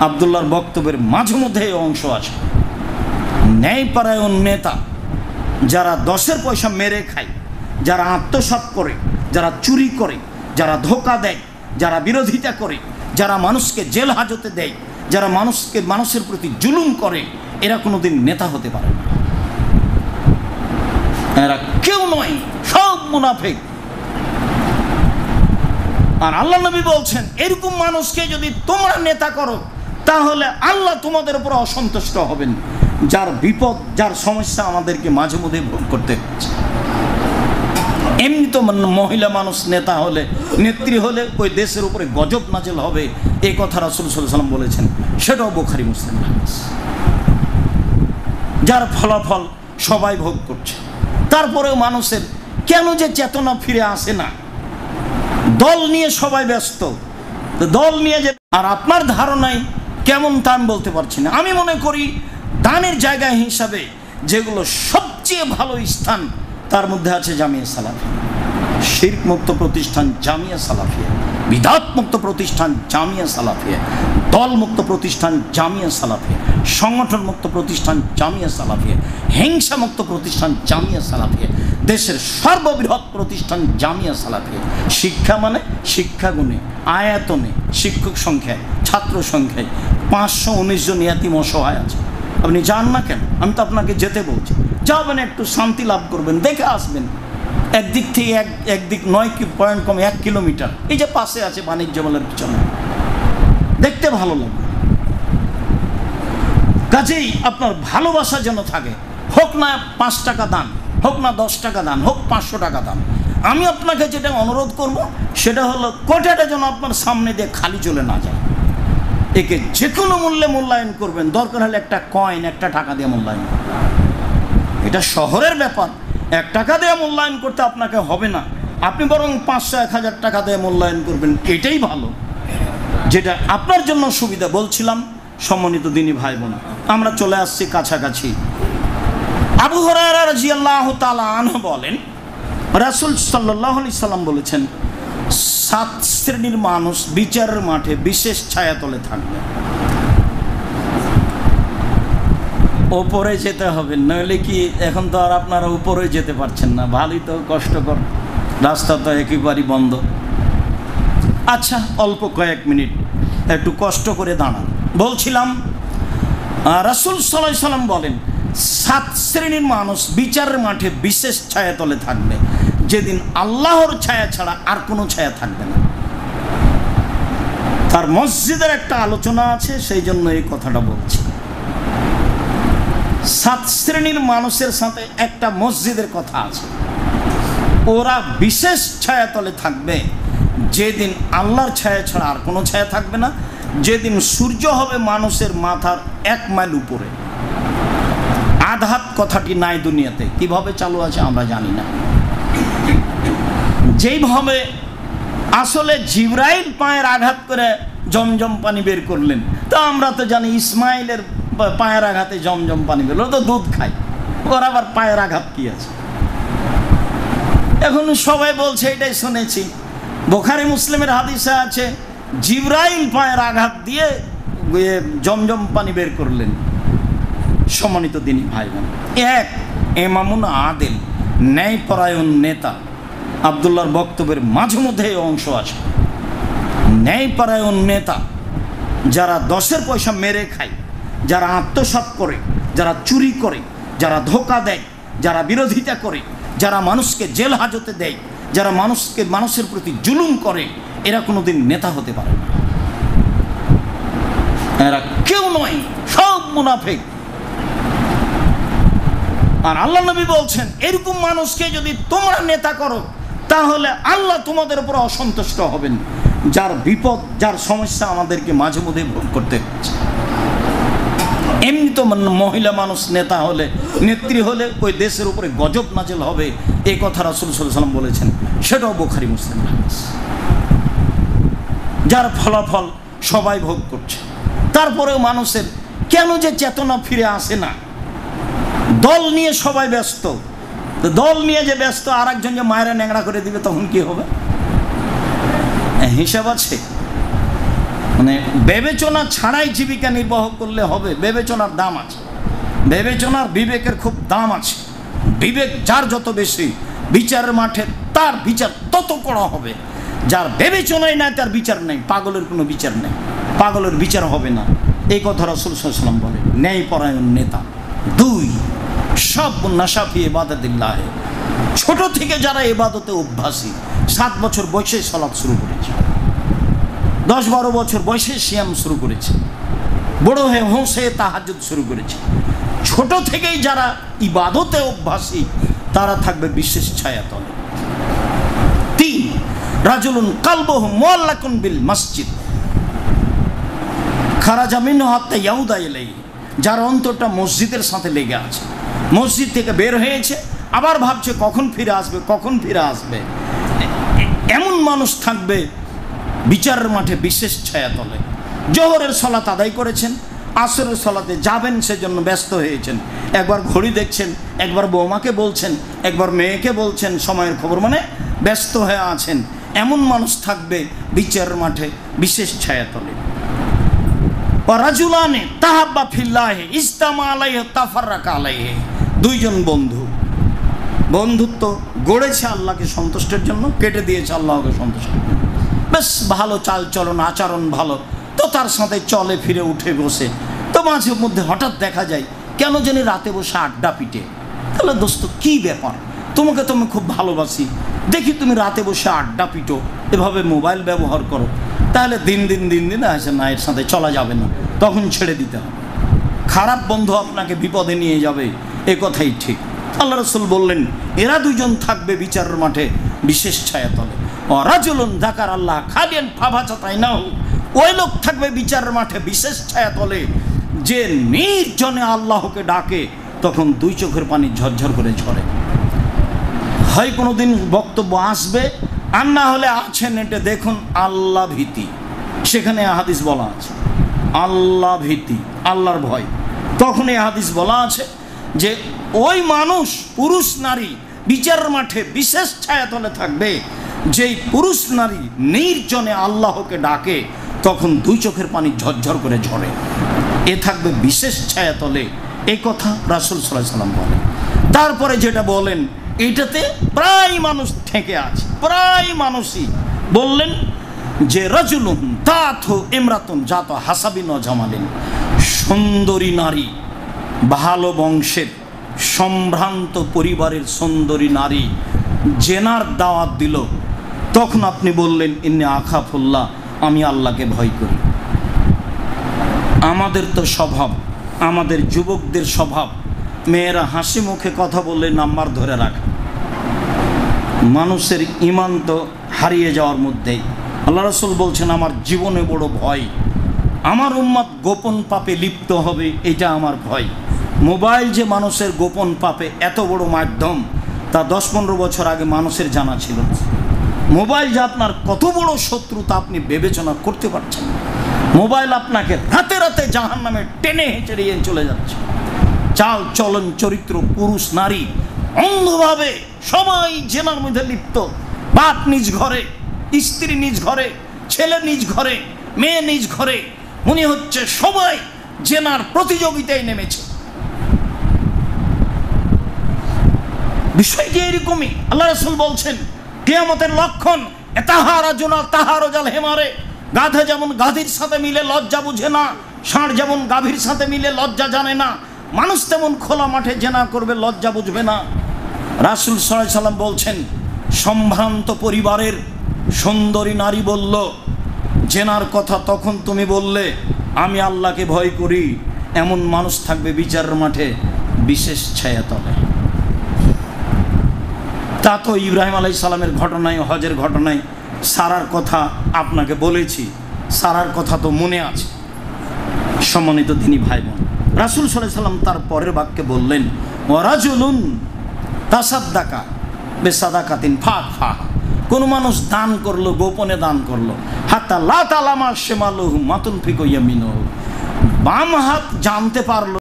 আব্দুল্লাহর বক্তব্যের মাঝে মধ্যে এই অংশ আছে। ন্যায়পরায়ণ নেতা যারা 10-এর পয়সা মেরে খায়, যারা আত্মসাৎ করে, যারা চুরি করে, যারা ধোঁকা দেয়, যারা বিরোধিতা করে, যারা মানুষকে জেল হাজতে দেয়, যারা মানুষের প্রতি জুলুম করে, এরা কোনোদিন নেতা হতে পারে না। এরা কেউ নয়, সব মুনাফিক। আর আল্লাহ নবী বলছেন, এরকম মানুষকে যদি তোমরা নেতা করো তাহলে আল্লাহ তোমাদের উপর অসন্তুষ্ট হবেন। যার বিপদ, যার সমস্যা আমাদেরকে মাঝে মধ্যে ভোগ করতে হচ্ছে। এমনি তো মহিলা মানুষ নেতা হলে, নেত্রী হলে ওই দেশের উপরে গজব নাজেল হবে, এই কথা রাসূল সাল্লাল্লাহু আলাইহি ওয়াসাল্লাম বলেছেন। সেটাও বুখারী মুসলিম হাদিস। যার ফলাফল সবাই ভোগ করছে। তারপরেও মানুষের কেন যে চেতনা ফিরে আসে না? দল নিয়ে সবাই ব্যস্ত, দল নিয়ে যে, আর আপনার ধারণায় কেমন তা আমি বলতে পারছি না। আমি মনে করি দানের জায়গা হিসাবে যেগুলো সবচেয়ে ভালো স্থান, তার মধ্যে আছে জামিয়া সালাফিয়া, শিরক মুক্ত প্রতিষ্ঠান জামিয়া সালাফিয়া, বিদআত মুক্ত প্রতিষ্ঠান জামিয়া সালাফিয়া, দল মুক্ত প্রতিষ্ঠান জামিয়া সালাফিয়া, সংগঠন মুক্ত প্রতিষ্ঠান জামিয়া সালাফিয়া, হিংসা মুক্ত প্রতিষ্ঠান জামিয়া সালাফিয়া, দেশের সর্ববৃহৎ প্রতিষ্ঠান জামিয়া সালাফিয়া। শিক্ষা মানে শিক্ষাগুণে, আয়াতনে, শিক্ষক সংখ্যায়, ছাত্র সংখ্যায় 519 জন ইয়াতিম অসহায় আছে। আপনি যান না কেন? আমি তো আপনাকে যেতে বলছি। যাবেন, একটু শান্তি লাভ করবেন, দেখে আসবেন। একদিক থেকে একদিক 9 পয়েন্ট কম 1 কিলোমিটার, এই যে পাশে আছে বাণিজ্য মেলার পিছনে, দেখতে ভালো লাগবে। কাজেই আপনার ভালোবাসা যেন থাকে, হোক না 5 টাকা দান, হোক না 10 টাকা দান, হোক 500 টাকা দান। আমি আপনাকে যেটা অনুরোধ করব সেটা হলো কোটাটা যেন আপনার সামনে দিয়ে খালি চলে না যায়। একে যে কোনো মূল্যে মূল্যায়ন করবেন, দরকার হলে একটা কয়েন, একটা টাকা দিয়ে মূল্যায়ন করবেন। এটা শহরের ব্যাপার, 1 টাকা দিয়ে মূল্যায়ন করতে আপনাকে হবে না। আপনি বরং 500-1000 টাকা দিয়ে মূল্যায়ন করবেন, এটাই ভালো, যেটা আপনার জন্য সুবিধা। বলছিলাম সম্মানিত দিনী ভাই বোন, আমরা চলে আসছি কাছাকাছি। আবু হুরায়রা রাদিয়াল্লাহু তাআলা আনহু বলেন, রাসূল সাল্লাল্লাহু আলাইহি সাল্লাম বলেছেন, 7 শ্রেণীর মানুষ বিচারের মাঠে বিশেষ ছায়াতলে থাকবে। ওপরে যেতে হবে, নইলে কি এখন তো আর আপনারা উপরে যেতে পারছেন না, ভালোই তো কষ্টকর, রাস্তা তো একেবারেই বন্ধ। আচ্ছা, অল্প কয়েক মিনিট একটু কষ্ট করে দাঁড়ান। বলছিলাম রাসূল সাল্লাল্লাহু আলাইহি সাল্লাম বলেন, 7 শ্রেণীর মানুষ বিচারের মাঠে বিশেষ ছায়াতলে থাকবে, যেদিন আল্লাহর ছায়া ছাড়া আর কোনো ছায়া থাকবে না। তার মসজিদের একটা আলোচনা আছে, সেই জন্য এই কথাটা বলছি। 7 শ্রেণীর মানুষের সাথে একটা মসজিদের কথা আছে। ওরা বিশেষ ছায়াতলে থাকবে, যেদিন আল্লাহর ছায়া ছাড়া আর কোনো ছায়া থাকবে না, যেদিন সূর্য হবে মানুষের মাথার 1 মাইল উপরে। আধাত কথাটি নাই দুনিয়াতে, কিভাবে চালু আছে আমরা জানি না। যেইভাবে আসলে জিবরাইল পায়ের আঘাত করে জমজম পানি বের করলেন, তা আমরা তো জানি ইসমাইলের পায়ের আঘাতে জমজম পানি বের, তো দুধ খায়, ওর আবার পায়ের আঘাত কি আছে? এখন সবাই বলছে, এটাই শুনেছি, বুখারী মুসলিমের হাদিসে আছে, জিবরাইল পায়ের আঘাত দিয়ে জমজম পানি বের করলেন। সম্মানিত দিনী ভাই বোন, এক ইমামুন আদিল, ন্যায়পরায়ণ নেতা, আব্দুল্লাহর বক্তব্যের মাঝে মধ্যে এই অংশ আছে। ন্যায়পরায়ণ নেতা যারা 10-এর পয়সা মেরে খায়, যারা আত্মসাৎ করে, যারা চুরি করে, যারা ধোঁকা দেয়, যারা বিরোধিতা করে, যারা মানুষকে জেল হাজতে দেয়, যারা মানুষের প্রতি জুলুম করে, এরা কোনোদিন নেতা হতে পারে না। এরা কেউ নয়, সব মুনাফিক। আর আল্লাহ নবী বলছেন, এরকম মানুষকে যদি তোমরা নেতা করো তাহলে আল্লাহ তোমাদের উপর অসন্তুষ্ট হবেন। যার বিপদ, যার সমস্যা আমাদেরকে মাঝে মধ্যে ভোগ করতে হচ্ছে। এমনি তো মহিলা মানুষ নেতা হলে, নেত্রী হলে ওই দেশের উপরে গজব নাজেল হবে, এই কথা রাসূল সাল্লাল্লাহু আলাইহি ওয়াসাল্লাম বলেছেন। সেটাও বুখারী মুসলিম হাদিস। যার ফলাফল সবাই ভোগ করছে। তারপরেও মানুষের কেন যে চেতনা ফিরে আসে না? দল নিয়ে সবাই ব্যস্ত, দল নিয়ে যে ব্যস্ত, আর একজন যে মায়েরা ন্যাংরা করে দিবে তখন কি হবে? হিসাব আছে। মানে বিবেচনা ছাড়াই জীবিকা নির্বাহ করলে হবে? বিবেচনার দাম আছে, বিবেচনার বিবেকের খুব দাম আছে। বিবেক যার যত বেশি, বিচারের মাঠে তার বিচার তত কড়া হবে। যার বিবেচনাই নাই তার বিচার নেই। পাগলের কোনো বিচার নেই, পাগলের বিচার হবে না। এই কথা রাসূল সাল্লাল্লাহু আলাইহি ওয়াসাল্লাম বলে। ন্যায়পরায়ণ নেতা। 2, সব নাশাফি ইবাদাতিল্লাহ, ছোট থেকে যারা ইবাদতে অভ্যাসী, 7 বছর বয়সে সালাত শুরু করেছে, 10-12 বছর বয়সে সিয়াম শুরু করেছে, বড় হয়ে হোসে তাহাজ্জুদ শুরু করেছে। ছোট থেকেই যারা ইবাদতে অভ্যাসী তারা থাকবে বিশেষ ছায়াতলে। 3, রাজুলুন কালবুহু মুআল্লাকুন বিল মসজিদ খারাজা মিনহু হাত্তা ইয়াউদা ইলাইহি, যার অন্তরটা মসজিদের সাথে লেগে আছে, মসজিদ থেকে বের হয়েছে আবার ভাবছে কখন ফিরে আসবে, কখন ফিরে আসবে। এমন মানুষ থাকবে বিচারের মাঠে বিশেষ ছায়াতলে। জোহরের সালাত আদায় করেছেন, আসরের সালাতে যাবেন সেজন্য ব্যস্ত হয়েছেন, একবার ঘড়ি দেখছেন, একবার বৌমাকে বলছেন, একবার মেয়েকে বলছেন সময়ের খবর, মানে ব্যস্ত হয়ে আছেন। এমন মানুষ থাকবে বিচারের মাঠে বিশেষ ছায়াতলে। রাজুলানে তাহাব্বা ফিল্লাহি ইজতামা আলাইহি তাফাররাকা আলাইহি, 2 জন বন্ধু, বন্ধুত্ব গড়েছে আল্লাহকে সন্তুষ্টের জন্য, কেটে দিয়েছে আল্লাহকে সন্তুষ্ট। বেশ ভালো চাল চলন, আচরণ ভালো, তো তার সাথে চলে ফিরে উঠে বসে, তো মাঝে মধ্যে হঠাৎ দেখা যায় কেন জানি রাতে বসে আড্ডা পিটে। তাহলে দোস্ত কি ব্যাপার, তোমাকে তো আমি খুব ভালোবাসি, দেখি তুমি রাতে বসে আড্ডা পিটো, এভাবে মোবাইল ব্যবহার করো, তাহলে দিন দিন আসে না, এর সাথে চলা যাবে না, তখন ছেড়ে দিতে হবে। খারাপ বন্ধু আপনাকে বিপদে নিয়ে যাবে, এ কথাই ঠিক। আল্লাহ রাসূল বললেন এরা 2 জন থাকবে বিচারের মাঠে বিশেষ ছায়াতলে। রাজুলুন যাকার আল্লাহ খালিয়ান ফাবাতাইনাহু, ওই লোক থাকবে বিচারের মাঠে বিশেষ ছায়াতলে যে নির্জনে আল্লাহকে ডাকে, তখন 2 চোখের পানি ঝরঝর করে ঝরে। হয় কোনোদিন বক্তব্য আসবে, আর না হলে আছে নেটে দেখুন আল্লাহ ভীতি, সেখানে হাদিস বলা আছে আল্লাহ ভীতি, আল্লাহর ভয়। তখন এই হাদিস বলা আছে যে ওই মানুষ, পুরুষ নারী বিচারের মাঠে বিশেষ ছায়াতলে থাকবে যেই পুরুষ নারী নির্জনে আল্লাহকে ডাকে, তখন 2 চোখের পানি ঝরঝর করে ঝরে। এ থাকবে বিশেষ ছায়াতলে, এই কথা রাসূল সাল্লাল্লাহু আলাইহি ওয়াসাল্লাম বলেন। তারপরে যেটা বলেন এটাতে প্রায় মানুষ ঠেকে আছে, প্রায় মানুষই বললেন যে রাজুলুন তাতহু ইমরাতুন জাত হাসাবিন ওয়া জামালিন, সুন্দরী নারী, ভালো বংশের, সম্ভ্রান্ত পরিবারের সুন্দরী নারী জেনার দাওয়াত দিল, তখন আপনি বললেন ইন্নী আখাফুল্লাহ, আমি আল্লাহকে ভয় করি। আমাদের তো স্বভাব, আমাদের যুবকদের স্বভাব, মেয়েরা হাসি মুখে কথা বললে নাম্বার ধরে রাখে। মানুষের ঈমান তো হারিয়ে যাওয়ার মধ্যেই। আল্লাহ রাসূল বলছেন আমার জীবনে বড় ভয়, আমার উম্মত গোপন পাপে লিপ্ত হবে, এটা আমার ভয়। মোবাইল যে মানুষের গোপন পাপে এত বড় মাধ্যম, তা 10-15 বছর আগে মানুষের জানা ছিল না। মোবাইল যে আপনার কত বড় শত্রু তা আপনি বিবেচনা করতে পারছেন। মোবাইল আপনাকে রাতে রাতে জাহান্নামে টেনে হেঁচে নিয়ে চলে যাচ্ছে। চাল চলন চরিত্র, পুরুষ নারী অন্ধভাবে সবাই জেনার মধ্যে লিপ্ত। বাপ নিজ ঘরে, স্ত্রী নিজ ঘরে, ছেলে নিজ ঘরে, মেয়ে নিজ ঘরে, মনে হচ্ছে সবাই জেনার প্রতিযোগিতায় নেমেছে। বিষয়টি এরকমই। আল্লাহ রাসূল বলছেন কিয়ামতের লক্ষণ এতাহারাজুনা তাহারুজাল হেমারে, গাধা যেমন গাধীর সাথে মিলে লজ্জা বুঝে না, ষাঁড় যেমন গাভীর সাথে মিলে লজ্জা জানে না, মানুষ তেমন খোলা মাঠে জেনা করবে, লজ্জা বুঝবে না। রাসূল সাল্লাল্লাহু আলাইহি সাল্লাম বলছেন সম্ভ্রান্ত পরিবারের সুন্দরী নারী বলল জেনার কথা, তখন তুমি বললে আমি আল্লাহকে ভয় করি, এমন মানুষ থাকবে বিচারের মাঠে বিশেষ ছায়াতলে। তা তো ইব্রাহিম আলাইহিস সালামের ঘটনায়, হজের ঘটনায় সারার কথা আপনাকে বলেছি, সারার কথা তো মনে আছে। সম্মানিত দিনী ভাই বোন, রাসূল সাল্লাল্লাহু আলাইহি সাল্লাম তার পরের বাক্যে বললেন ওয়ারাজুলুন তাসাদ্দাকা বিসাদাকাতিন ফাখফা, কোন মানুষ দান করলো, গোপনে দান করলো, হাত্তা লা তালামা শিমালুহু মা তুনফিকু ইয়ামিনুহু, বাম হাত জানতে পারলো